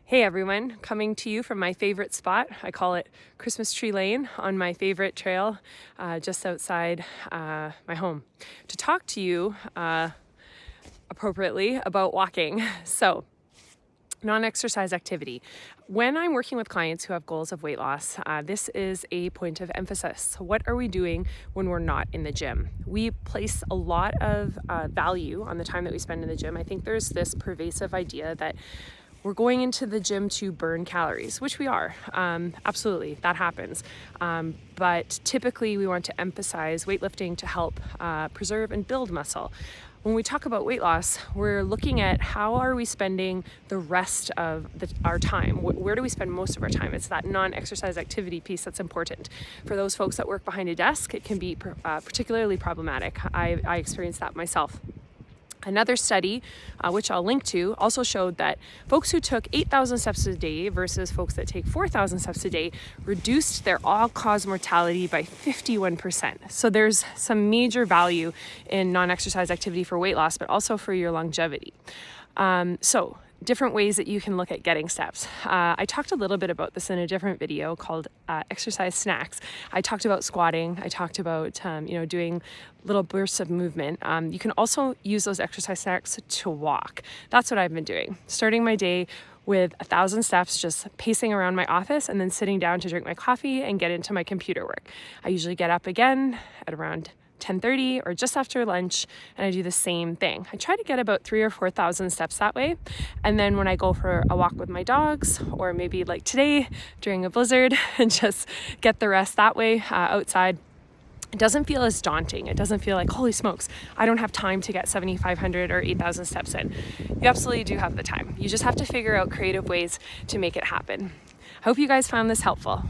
Hey everyone, coming to you from my favorite spot. I call it Christmas Tree Lane on my favorite trail just outside my home to talk to you appropriately about walking. So, non-exercise activity. When I'm working with clients who have goals of weight loss, this is a point of emphasis. What are we doing when we're not in the gym? We place a lot of value on the time that we spend in the gym. I think there's this pervasive idea that we're going into the gym to burn calories, which we are. Absolutely, that happens. But typically we want to emphasize weightlifting to help preserve and build muscle. When we talk about weight loss, we're looking at how are we spending the rest of our time? Where do we spend most of our time? It's that non-exercise activity piece that's important. For those folks that work behind a desk, it can be particularly problematic. I experienced that myself. Another study, which I'll link to, also showed that folks who took 8,000 steps a day versus folks that take 4,000 steps a day reduced their all-cause mortality by 51%. So there's some major value in non-exercise activity for weight loss, but also for your longevity. So different ways that you can look at getting steps. I talked a little bit about this in a different video called exercise snacks. I talked about squatting. I talked about doing little bursts of movement. You can also use those exercise snacks to walk. That's what I've been doing. Starting my day with 1,000 steps, just pacing around my office and then sitting down to drink my coffee and get into my computer work. I usually get up again at around 10:30 or just after lunch, and I do the same thing. I try to get about 3,000 or 4,000 steps that way. And then when I go for a walk with my dogs, or maybe like today during a blizzard, and just get the rest that way outside, it doesn't feel as daunting. It doesn't feel like, holy smokes, I don't have time to get 7,500 or 8,000 steps in. You absolutely do have the time. You just have to figure out creative ways to make it happen. I hope you guys found this helpful.